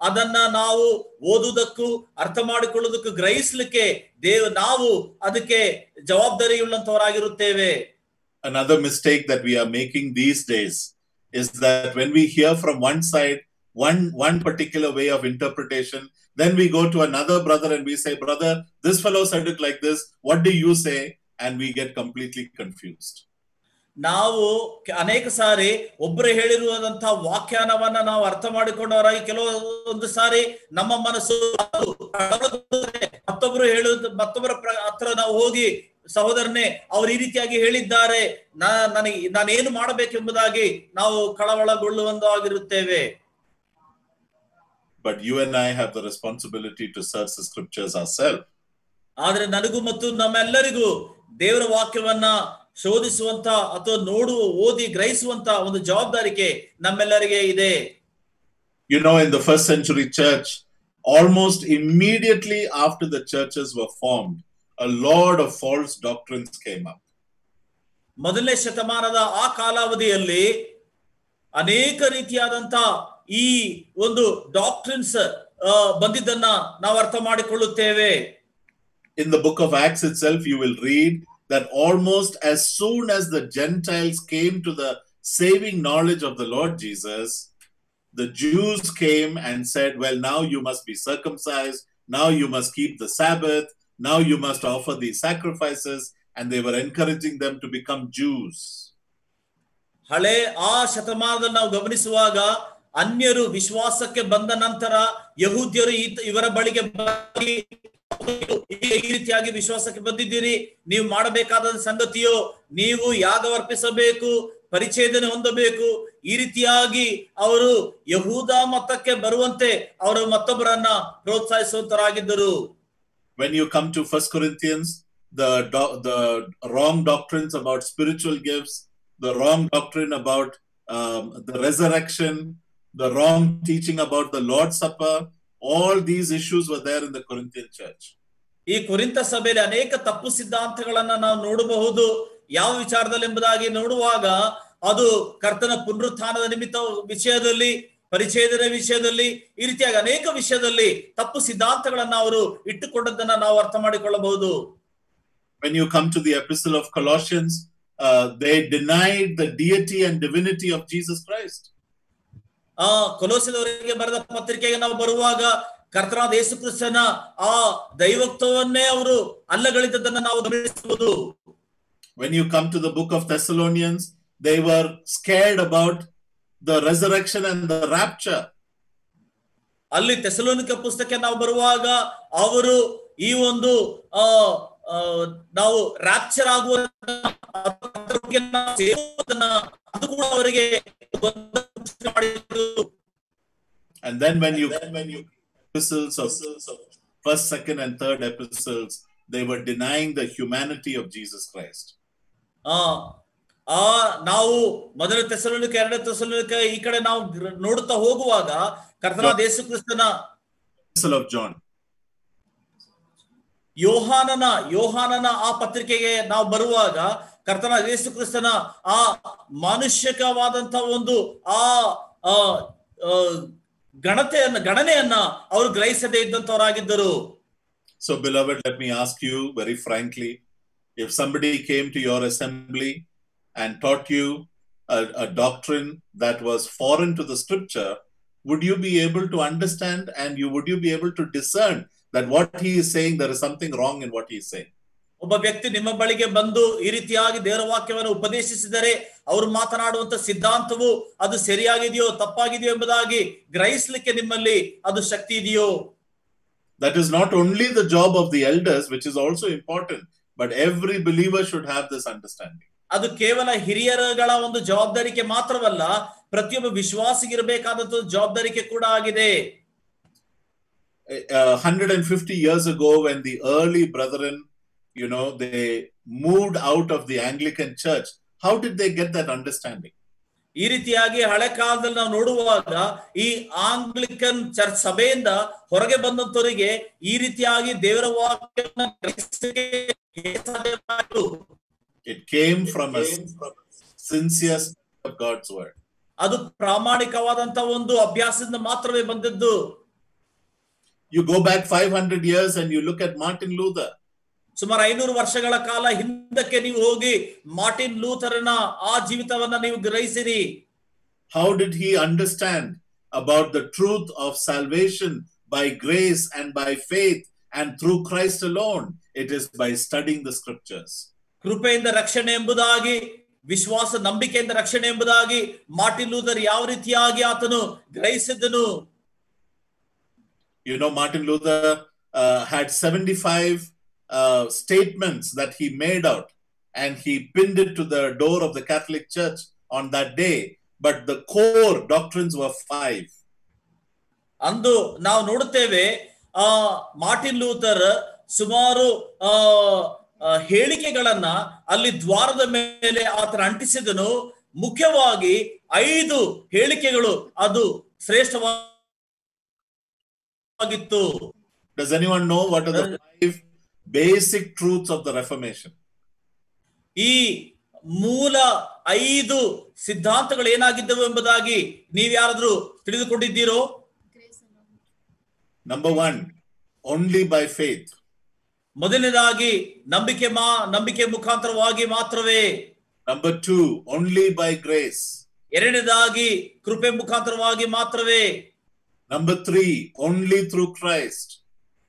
ಅದನ್ನ ನಾವು ಓದುವುದಕ್ಕೂ ಅರ್ಥ ಮಾಡಿಕೊಳ್ಳುವುದಕ್ಕೂ ಗ್ರಹಿಸಲಿಕ್ಕೆ ನಾವು ಅದಕ್ಕೆ ಜವಾಬ್ದಾರಿಯುಳ್ಳಂತವರಾಗಿರುತ್ತೇವೆ. Another mistake that we are making these days is that when we hear from one side, one particular way of interpretation, then we go to another brother and we say, brother, this fellow said it like this, what do you say? And we get completely confused. ನಾವು ಅನೇಕ ಸಾರಿ ಒಬ್ಬರು ಹೇಳಿರುವಂತಹ ವ್ಯಾಖ್ಯಾನವನ್ನ ನಾವು ಅರ್ಥ ಮಾಡಿಕೊಂಡವರಾಗಿ ಕೆಲವೊಂದು ಸಾರಿ ನಮ್ಮ ಮನಸ್ಸು ಮತ್ತೊಬ್ಬರ ಹತ್ರ ನಾವು ಹೋಗಿ, ಸಹೋದರನೇ ಅವರು ಈ ರೀತಿಯಾಗಿ ಹೇಳಿದ್ದಾರೆ, ನಾನೇನು ಮಾಡಬೇಕೆಂಬುದಾಗಿ ನಾವು ಕಳವಳಗೊಳ್ಳುವಂತಾಗಿರುತ್ತೇವೆ. But you and I have the responsibility to search the scriptures ourselves. ಆದ್ರೆ ನನಗೂ ಮತ್ತು ನಮ್ಮೆಲ್ಲರಿಗೂ ದೇವರ ವಾಕ್ಯವನ್ನ ಶೋಧಿಸುವಂತ ಅಥವಾ ಓದಿ ಗ್ರಹಿಸುವಂತ ಒಂದು ಜವಾಬ್ದಾರಿಕೆ ನಮ್ಮೆಲ್ಲರಿಗೆ ಇದೆ. You know, in the first century church, almost immediately after the churches were formed, a lot of false doctrines came up. ಮೊದಲನೇ ಶತಮಾನದ ಆ ಕಾಲಾವಧಿಯಲ್ಲಿ ಅನೇಕ ರೀತಿಯಾದಂತ ಈ ಒಂದು ಡಾಕ್ಟ್ರಿನ್ಸ್ ಬಂದಿದ್ದನ್ನ ನಾವು ಅರ್ಥ ಮಾಡಿಕೊಳ್ಳುತ್ತೇವೆ. In the book of Acts itself, you will read that almost as soon as the Gentiles came to the saving knowledge of the Lord Jesus, the Jews came and said, well, now you must be circumcised, now you must keep the Sabbath, now you must offer these sacrifices, and they were encouraging them to become Jews. ಹಳೆ ಆ ಶತಮಾನದಲ್ಲಿ ನಾವು ಗಮನಿಸುವಾಗ ಅನ್ಯರು ವಿಶ್ವಾಸಕ್ಕೆ ಬಂದ ನಂತರ ಯಹೂದ್ಯರು ಇವರ ಬಳಿಗೆ ಈ ರೀತಿಯಾಗಿ ವಿಶ್ವಾಸಕ್ಕೆ ಬಂದಿದ್ದೀರಿ, ನೀವು ಮಾಡಬೇಕಾದ ಸಂಗತಿಯೋ ನೀವು ಯಾಗವರ್ಪಿಸಬೇಕು, ಪರಿಚ್ಛೇದನೆ ಹೊಂದಬೇಕು. ಈ ರೀತಿಯಾಗಿ ಅವರು ಯಹೂದ ಮತಕ್ಕೆ ಬರುವಂತೆ ಅವರು ಮತ್ತೊಬ್ಬರನ್ನ ಪ್ರೋತ್ಸಾಹಿಸುವಂತರಾಗಿದ್ದರು. When you come to 1 Corinthians, the wrong doctrines about spiritual gifts, the wrong doctrine about the resurrection, the wrong teaching about the Lord's Supper, all these issues were there in the Corinthian church. ಈ ಕೊರಿಂಥ ಸಭೆಯಲ್ಲಿ ಅನೇಕ ತಪ್ಪು ಸಿದ್ಧಾಂತಗಳನ್ನ ನಾವು ನೋಡಬಹುದು. ಯಾವ ವಿಚಾರದಲ್ಲಿ ಎಂಬುದಾಗಿ ನೋಡುವಾಗ ಅದು ಕರ್ತನ ಪುನರುತ್ಥಾನದ ನಿಮಿತ್ತ ವಿಷಯದಲ್ಲಿ, ಪರಿಚ್ಛೇದನೆ ವಿಷಯದಲ್ಲಿ, ಈ ರೀತಿಯಾಗಿ ಅನೇಕ ವಿಷಯದಲ್ಲಿ ತಪ್ಪು ಸಿದ್ಧಾಂತಗಳನ್ನ ಅವರು ಇಟ್ಟುಕೊಂಡದ್ದನ್ನ ನಾವು ಅರ್ಥ ಮಾಡಿಕೊಳ್ಳಬಹುದು. When you come to the epistle of Colossians, they denied the deity and divinity of Jesus Christ. ಕೊಲೋಸ್ಯದವರಿಗೆ ಬರೆದ ಪತ್ರಿಕೆಗೆ ನಾವು ಬರುವಾಗ ಕರ್ತನಾದ ಯೇಸು ಕ್ರಿಸ್ತನ ಆ ದೈವತ್ವವನ್ನೇ ಅವರು ಅಲ್ಲಗಳಿದ್ದದನ್ನ ನಾವು ಗಮನಿಸಬಹುದು. When you come to the book of Thessalonians, they were scared about the resurrection and the rapture. ಅಲ್ಲಿ ಥೆಸಲೋನಿಕ ಪುಸ್ತಕ ನಾವು ಬರುವಾಗ ಅವರು ಈ ಒಂದು ನಾವು ರ್ಯಾಪ್ಚರ್ ಆಗುವ ಅದು ಕೂಡ ಅವರಿಗೆ. And then when you epistles of first, second, and third epistles, they were denying the humanity of Jesus Christ. ನಾವು ಮೊದಲ ಥೆಸಲೋನಿಕ, ಎರಡನೇ ಥೆಸಲೋನಿಕ ಈ ಕಡೆ ನಾವು ನೋಡುತ್ತಾ ಹೋಗುವಾಗ ಕರ್ತನಾದ ಯೇಸು ಕ್ರಿಸ್ತನ epistle of John, ಯೋಹಾನನ ಆ ಪತ್ರಿಕೆಗೆ ನಾವು ಬರುವಾಗ ಕರ್ತನ ಯೇಸು ಕ್ರಿಸ್ತನ ಆ ಮಾನುಷಿಕವಾದಂತಹ ಒಂದು ಆ ಗಣನೆಯನ್ನ ಅವರು ಗ್ರಹಿಸದೇ ಇದ್ದಂತವರಾಗಿದ್ದರು. So beloved, let me ask you very frankly, if somebody came to your assembly and taught you a doctrine that was foreign to the scripture, would you be able to understand and would you be able to discern that what he is saying, there is something wrong in what he is saying? ಒಬ್ಬ ವ್ಯಕ್ತಿ ನಿಮ್ಮ ಬಳಿಗೆ ಬಂದು ಈ ರೀತಿಯಾಗಿ ದೇವರ ವಾಕ್ಯವನ್ನು ಉಪದೇಶಿಸಿದರೆ ಅವರು ಮಾತನಾಡುವಂತ ಸಿದ್ಧಾಂತವು ಅದು ಸರಿಯಾಗಿದೆಯೋ ತಪ್ಪಾಗಿದೆಯೋ ಎಂಬುದಾಗಿ ಗ್ರಹಿಸಲಿಕ್ಕೆ ನಿಮ್ಮಲ್ಲಿ ಅದು ಶಕ್ತಿ ಇದೆಯೋ? That is not only the job of the elders, which is also important, but every believer should have this understanding. ಅದು ಕೇವಲ ಹಿರಿಯರುಗಳ ಒಂದು ಜವಾಬ್ದಾರಿಕೆ ಮಾತ್ರವಲ್ಲ, ಪ್ರತಿಯೊಬ್ಬ ವಿಶ್ವಾಸಿಗಿರಬೇಕಾದಂತ ಜವಾಬ್ದಾರಿಕೆ ಕೂಡ ಆಗಿದೆ. 150 years ago, when the early brethren, they moved out of the Anglican church, how did they get that understanding? ಈ ರೀತಿಯಾಗಿ ಹಳೆ ಕಾಲದಲ್ಲಿ ನಾವು ನೋಡುವಾಗ ಈ ಆಂಗ್ಲಿಕನ್ ಚರ್ಚ್ ಸಭೆಯಿಂದ ಹೊರಗೆ ಬಂದಂತವರಿಗೆ ಈ ರೀತಿಯಾಗಿ ದೇವರ ವಾಕ್ಯವನ್ನು ಗ್ರಹಿಸಲಿಕ್ಕೆ ಸಾಧ್ಯವಾಯಿತು. It came from a sincere study of God's word. ಅದು ಪ್ರಾಮಾಣಿಕವಾದಂತ ಒಂದು ಅಭ್ಯಾಸದಿಂದ ಮಾತ್ರವೇ ಬಂದದ್ದು. You go back 500 years and you look at Martin Luther. ಸುಮಾರು 500 ವರ್ಷಗಳ ಕಾಲ ಹಿಂದಕ್ಕೆ ನೀವು ಹೋಗಿ ಮಾರ್ಟಿನ್ ಲೂಥರನ ಆ ಜೀವಿತವನ್ನ ನೀವು ಗ್ರಹಿಸಿರಿ. How did he understand about the truth of salvation by grace and by faith and through Christ alone? It is by studying the scriptures. ಕೃಪೆಯಿಂದ ರಕ್ಷಣೆ ಎಂಬುದಾಗಿ, ವಿಶ್ವಾಸ ನಂಬಿಕೆಯಿಂದ ರಕ್ಷಣೆ ಎಂಬುದಾಗಿ ಮಾರ್ಟಿನ್ ಲೂಥರ್ ಯಾವ ರೀತಿಯಾಗಿ ಆತನು ಗ್ರಹಿಸಿದನು? Martin Luther had 75 statements that he made out and he pinned it to the door of the Catholic Church on that day, but the core doctrines were 5. ಅಂದು ನಾವು ನೋಡುತ್ತೇವೆ ಮಾರ್ಟಿನ್ ಲೂಥರ್ ಸುಮಾರು ಹೇಳಿಕೆಗಳನ್ನ ಅಲ್ಲಿ ದ್ವಾರದ ಮೇಲೆ ಆತನ ಅಂಟಿಸಿದನು. ಮುಖ್ಯವಾಗಿ 5 ಹೇಳಿಕೆಗಳು ಅದು ಶ್ರೇಷ್ಠವಾಗಿತ್ತು. Does anyone know what are the 5 basic truths of the Reformation? ಈ ಮೂಲ 5 ಸಿದ್ಧಾಂತಗಳು ಏನಾಗಿದ್ದವು ಎಂಬುದಾಗಿ ನೀವು ಯಾರಾದ್ರೂ ತಿಳಿದುಕೊಂಡಿದ್ದೀರೋ? Number 1, only by faith. ಮೊದಲನೇದಾಗಿ ನಂಬಿಕೆ ಮುಖಾಂತರವಾಗಿ ಮಾತ್ರವೇ. Number 2, only by grace. ಎರಡನೇದಾಗಿ ಕೃಪೆ ಮುಖಾಂತರವಾಗಿ ಮಾತ್ರವೇ. Number 3, only through Christ.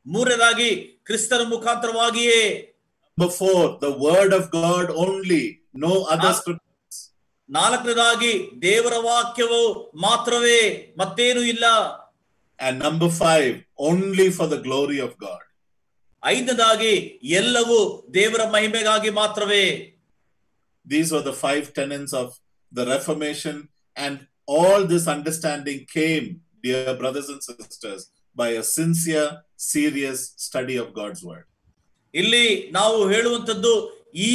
ಮೂರನೇದಾಗಿ ಕ್ರಿಸ್ತನ ಮುಖಾಂತರವಾಗಿಯೇ. Number 4, the word of God only, no other scriptures. ನಾಲ್ಕನೇದಾಗಿ ದೇವರ ವಾಕ್ಯವು ಮಾತ್ರವೇ, ಮತ್ತೇನು ಇಲ್ಲ. And number 5, only for the glory of God. ಐದನೇದಾಗಿ ಎಲ್ಲವೂ ದೇವರ ಮಹಿಮೆಗಾಗಿ ಮಾತ್ರವೇ. These were the 5 tenets of the Reformation, and all this understanding came, dear brothers and sisters, by a sincere, serious study of God's word. ಇಲ್ಲಿ ನಾವು ಹೇಳುವಂತದ್ದು ಈ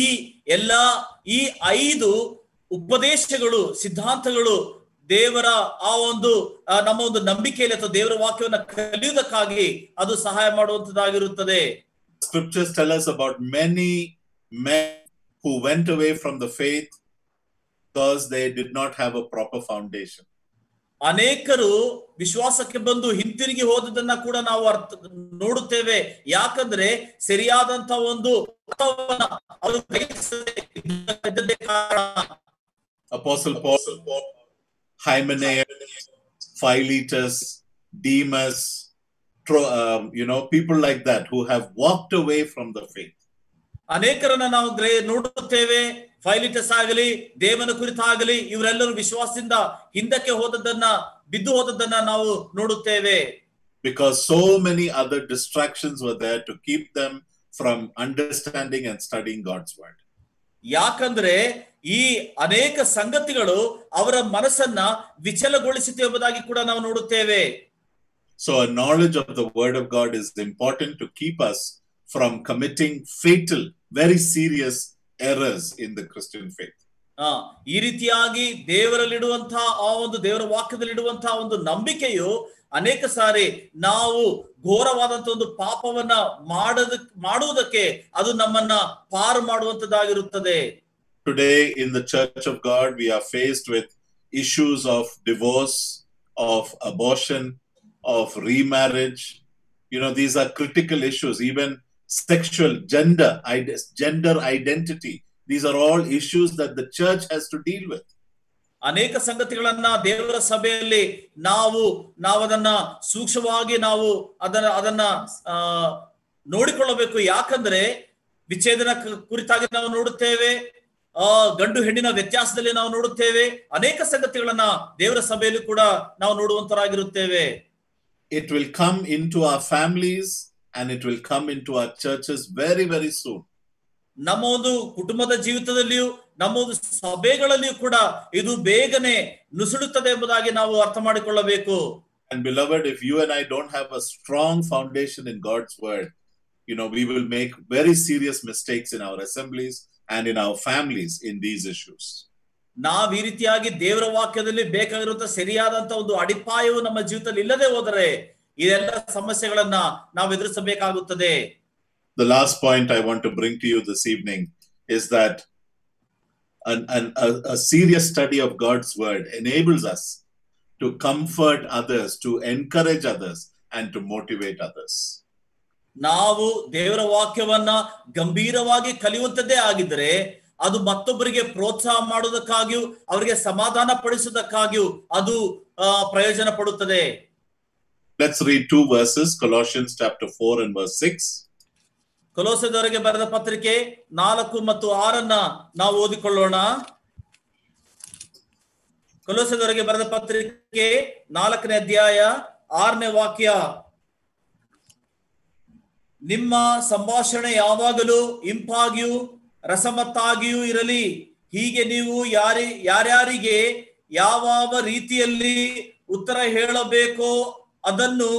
5 ಉಪದೇಶಗಳು, ಸಿದ್ಧಾಂತಗಳು ದೇವರ ಆ ಒಂದು ನಮ್ಮ ಒಂದು ನಂಬಿಕೆಯಲ್ಲಿ ಅಥವಾ ದೇವರ ವಾಕ್ಯವನ್ನು ಕಲಿಯುವುದಕ್ಕಾಗಿ ಅದು ಸಹಾಯ ಮಾಡುವಂತದ್ದಾಗಿರುತ್ತದೆ. Scriptures tell us about many men who went away from the faith because they did not have a proper foundation. ಅನೇಕರು ವಿಶ್ವಾಸಕ್ಕೆ ಬಂದು ಹಿಂತಿರುಗಿ ಹೋದದನ್ನ ಕೂಡ ನಾವು ನೋಡುತ್ತೇವೆ. ಯಾಕಂದ್ರೆ ಸರಿಯಾದಂತ ಒಂದು Apostle Paul, Hymenaeus, Philetus, Demas, people like that who have walked away from the faith. ಅನೇಕರನ್ನ ನಾವು ನೋಡುತ್ತೇವೆ. ಫೈಲಿಟಸ್ ಆಗಲಿ, ದೇವನ ಕುರಿತಾಗಲಿ, ಇವರೆಲ್ಲರೂ ವಿಶ್ವಾಸದಿಂದ ಹಿಂದಕ್ಕೆ ಬಿದ್ದು ಹೋದದನ್ನ ನಾವು ನೋಡುತ್ತೇವೆ. Because so many other distractions were there to keep them from understanding and studying God's word. ಯಾಕಂದ್ರೆ ಈ ಅನೇಕ ಸಂಗತಿಗಳು ಅವರ ಮನಸ್ಸನ್ನ ವಿಚಲಗೊಳಿಸಿತು ಎಂಬುದಾಗಿ ಕೂಡ ನಾವು ನೋಡುತ್ತೇವೆ. So a knowledge of the word of God is important to keep us from committing fatal, very serious errors in the Christian faith. ಈ ರೀತಿಯಾಗಿ ದೇವರಲ್ಲಿಡುವಂತಹ ಆ ಒಂದು ದೇವರ ವಾಕ್ಯದಲ್ಲಿಡುವಂತಹ ಒಂದು ನಂಬಿಕೆಯು ಅನೇಕ ಸಾರಿ ನಾವು ಘೋರವಾದಂತಹ ಒಂದು ಪಾಪವನ್ನ ಮಾಡುವುದಕ್ಕೆ ಅದು ನಮ್ಮನ್ನ ಪಾರು ಮಾಡುವಂತದ್ದಾಗಿರುತ್ತದೆ. Today in the Church of God, we are faced with issues of divorce, of abortion, of remarriage. These are critical issues. Even sexual, gender identity. These are all issues that the church has to deal with. ಅನೇಕ ಸಂಗತಿಗಳನ್ನ ದೇವರ ಸಭೆಯಲ್ಲಿ ನಾವದನ್ನ ಸೂಕ್ಷ್ಮವಾಗಿ ಅದನ್ನ ನೋಡಿಕೊಳ್ಳಬೇಕು. ಯಾಕಂದ್ರೆ ವಿಚ್ಛೇದನ ಕುರಿತಾಗಿ ನಾವು ನೋಡುತ್ತೇವೆ, ಗಂಡು ಹೆಣ್ಣಿನ ವ್ಯತ್ಯಾಸದಲ್ಲಿ ನಾವು ನೋಡುತ್ತೇವೆ, ಅನೇಕ ಸಂಗತಿಗಳನ್ನ ದೇವರ ಸಭೆಯಲ್ಲಿ ಕೂಡ ನಾವು ನೋಡುವಂತರಾಗಿರುತ್ತೇವೆ. It will come into our families and it will come into our churches very, very soon. ನಮ್ಮ ಒಂದು ಕುಟುಂಬದ ಜೀವಿತದಲ್ಲಿಯೂ ನಮ್ಮ ಒಂದು ಸಭೆಗಳಲ್ಲಿಯೂ ಕೂಡ ಇದು ಬೇಗನೆ ನುಸುಳುತ್ತದೆ ಎಂಬುದಾಗಿ ನಾವು ಅರ್ಥ ಮಾಡಿಕೊಳ್ಳಬೇಕು. And beloved, if you and I don't have a strong foundation in God's word, we will make very serious mistakes in our assemblies and in our families in these issues. ನಾವ್ ಈ ರೀತಿಯಾಗಿ ದೇವರ ವಾಕ್ಯದಲ್ಲಿ ಬೇಕಾಗಿರುವಂತಹ ಸರಿಯಾದಂತ ಒಂದು ಅಡಿಪಾಯವು ನಮ್ಮ ಜೀವಿತದಲ್ಲಿ ಇಲ್ಲದೆ ಹೋದರೆ ಇದೆಲ್ಲ ಸಮಸ್ಯೆಗಳನ್ನ ನಾವು ಎದುರಿಸಬೇಕಾಗುತ್ತದೆ. The last point I want to bring to you this evening is that a serious study of God's word enables us to comfort others, to encourage others, and to motivate others. ನಾವು ದೇವರ ವಾಕ್ಯವನ್ನ ಗಂಭೀರವಾಗಿ ಕಲಿಯುವಂತದ್ದೇ ಆಗಿದ್ರೆ ಅದು ಮತ್ತೊಬ್ಬರಿಗೆ ಪ್ರೋತ್ಸಾಹ ಮಾಡೋದಕ್ಕಾಗಿಯೂ ಅವರಿಗೆ ಸಮಾಧಾನ ಪಡಿಸುವುದಕ್ಕಾಗಿಯೂ ಅದು ಪ್ರಯೋಜನ ಪಡುತ್ತದೆ. Let's read 2 verses, Colossians chapter 4 and verse 6. ಕೊಲೋಸದವರಿಗೆ ಬರೆದ ಪತ್ರಿಕೆ 4 ಮತ್ತು 6 ನಾವು ಓದಿಕೊಳ್ಳೋಣ. ಕೊಲೋಸದವರಿಗೆ ಬರೆದ ಪತ್ರಿಕೆ 4ನೇ ಅಧ್ಯಾಯ 6ನೇ ವಾಕ್ಯ. ನಿಮ್ಮ ಸಂಭಾಷಣೆ ಯಾವಾಗಲೂ ಇಂಪಾಗಿಯೂ ರಸಮತ್ತಾಗಿಯೂ ಇರಲಿ, ಹೀಗೆ ನೀವು ಯಾರ್ಯಾರಿಗೆ ಯಾವ ರೀತಿಯಲ್ಲಿ ಉತ್ತರ ಹೇಳಬೇಕೋ ಅದನ್ನು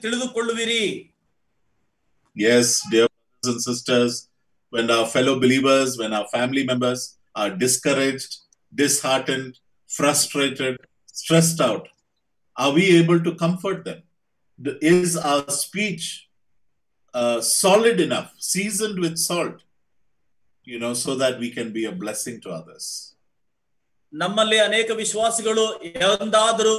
ತಿಳಿದುಕೊಳ್ಳುವಿರಿ. Yes, dear brothers and sisters, when our fellow believers, when our family members are discouraged, disheartened, frustrated, stressed out, are we able to comfort them? Is our speech solid enough, seasoned with salt, so that we can be a blessing to others? ನಮ್ಮಲ್ಲಿ ಅನೇಕ ವಿಶ್ವಾಸಿಗಳು ಎಂದಾದರೂ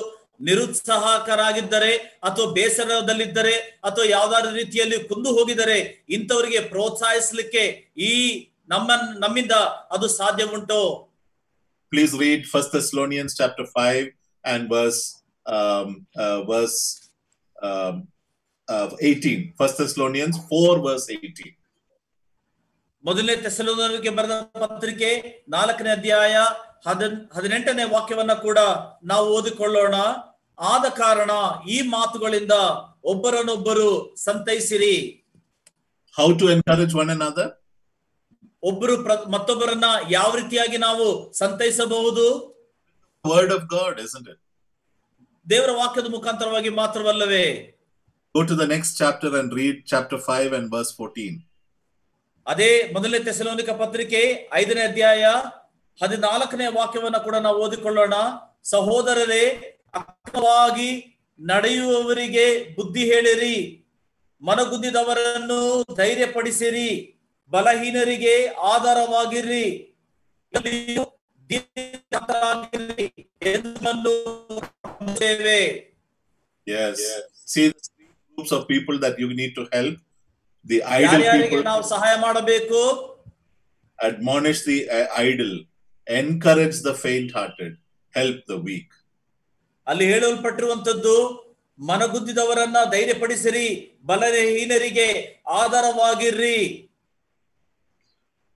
ನಿರುತ್ಸಾಹಕರಾಗಿದ್ದರೆ ಅಥವಾ ಬೇಸರದಲ್ಲಿದ್ದರೆ ಅಥವಾ ಯಾವ್ದಾದ್ರು ರೀತಿಯಲ್ಲಿ ಕುಂದು ಹೋಗಿದರೆ ಇಂಥವರಿಗೆ ಪ್ರೋತ್ಸಾಹಿಸಲಿಕ್ಕೆ ನಮ್ಮಿಂದ ಅದು ಸಾಧ್ಯ ಉಂಟು. Please read 1 Thessalonians chapter 5 and verse 18. 1 Thessalonians 4 verse 18. ಮೊದಲನೇ ಥೆಸಲೋನಿಕರಿಗೆ ಬರೆದ ಪತ್ರಿಕೆ 4ನೇ ಅಧ್ಯಾಯ 18ನೇ ವಾಕ್ಯವನ್ನ ಕೂಡ ನಾವು ಓದಿಕೊಳ್ಳೋಣ. ಆದ ಕಾರಣ ಈ ಮಾತುಗಳಿಂದ ಒಬ್ಬರನ್ನೊಬ್ಬರು ಸಂತೈಸಿರಿ. How to encourage one another? ಒಬ್ಬರು ಮತ್ತೊಬ್ಬರನ್ನ ಯಾವ ರೀತಿಯಾಗಿ ನಾವು ಸಂತೈಸಬಹುದು? Word of God, isn't it? ದೇವರ ವಾಕ್ಯದ ಮುಖಾಂತರವಾಗಿ ಮಾತ್ರವಲ್ಲವೇ? Go to the next chapter and read chapter 5 and verse 14. ಅದೇ ಮೊದಲನೇ ಥೆಸಲೋನಿಕ ಪತ್ರಿಕೆ 5ನೇ ಅಧ್ಯಾಯ 14ನೇ ವಾಕ್ಯವನ್ನ ಕೂಡ ನಾವು ಓದಿಕೊಳ್ಳೋಣ. ಸಹೋದರರೇ, ಅಕ್ರಮವಾಗಿ ನಡೆಯುವವರಿಗೆ ಬುದ್ಧಿ ಹೇಳಿರಿ, ಮನಗುಂದಿದವರನ್ನು ಧೈರ್ಯಪಡಿಸಿರಿ, ಬಲಹೀನರಿಗೆ ಆಧಾರವಾಗಿರ್ರಿ, Yes. See the groups of people that you need to help. The idle people. ನಾವು ಸಹಾಯ ಮಾಡಬೇಕು. Admonish the idle, encourage the faint-hearted, help the weak. ಅಲ್ಲಿ ಹೇಳಲ್ಪಟ್ಟಿರುವಂತದ್ದು ಮನಗುಂದಿದವರನ್ನ ಧೈರ್ಯಪಡಿಸಿರಿ, ಬಲಹೀನರಿಗೆ ಆಧಾರವಾಗಿರ್ರಿ.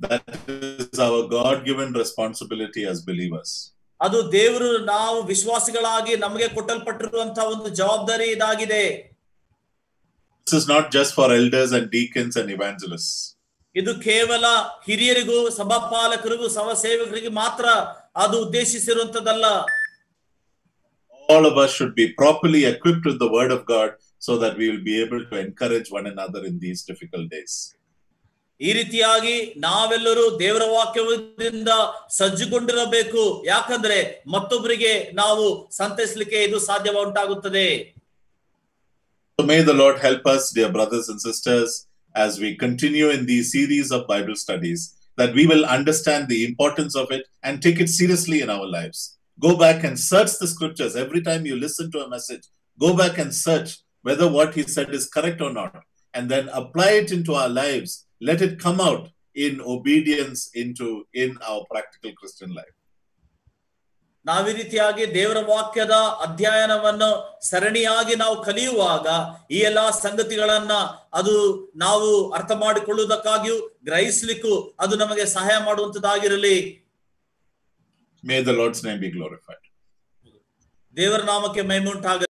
That is our God-given responsibility as believers. ಅದು ದೇವರು ನಾವು ವಿಶ್ವಾಸಿಗಳಾಗಿ ನಮಗೆ ಕೊಟ್ಟಲ್ಪಟ್ಟಿರುವಂತಹ ಒಂದು ಜವಾಬ್ದಾರಿ ಇದಾಗಿದೆ. This is not just for elders and deacons and evangelists. ಇದು ಕೇವಲ ಹಿರಿಯರಿಗೂ ಸಭಾಪಾಲಕರಿಗೂ ಸಹಸೇವಕರಿಗೆ ಮಾತ್ರ ಅದು ಉದ್ದೇಶಿಸಿರುವಂತದ್ದಲ್ಲ. All of us should be properly equipped with the word of God so that we will be able to encourage one another in these difficult days. ಈ ರೀತಿಯಾಗಿ ನಾವೆಲ್ಲರೂ ದೇವರ ವಾಕ್ಯದಿಂದ ಸಜ್ಜುಗೊಂಡಿರಬೇಕು. ಯಾಕಂದ್ರೆ ಮತ್ತೊಬ್ಬರಿಗೆ ನಾವು ಸಂತೈಸಲಿಕ್ಕೆ ಇದು ಸಾಧ್ಯ ಉಂಟಾಗುತ್ತದೆ. So may the Lord help us, dear brothers and sisters, as we continue in these series of Bible studies, that we will understand the importance of it and take it seriously in our lives. Go back and search the scriptures. Every time you listen to a message, go back and search whether what he said is correct or not, and then apply it into our lives. Let it come out in obedience in our practical Christian life. ನಾವೀ ರೀತಿಯಾಗಿ ದೇವರ ವಾಕ್ಯದ ಅಧ್ಯಯನವನ್ನು ಸರಣಿಯಾಗಿ ನಾವು ಕಲಿಯುವಾಗ ಈ ಎಲ್ಲಾ ಸಂಗತಿಗಳನ್ನ ಅದು ನಾವು ಅರ್ಥ ಮಾಡಿಕೊಳ್ಳುವುದಕ್ಕಾಗಿಯೂ ಗ್ರಹಿಸಲಿಕ್ಕೂ ಅದು ನಮಗೆ ಸಹಾಯ ಮಾಡುವಂತದ್ದಾಗಿರಲಿ. May the Lord's name be glorified. ದೇವರ ನಾಮಕ್ಕೆ ಮಹಿಮೆ ಉಂಟಾಗಲಿ.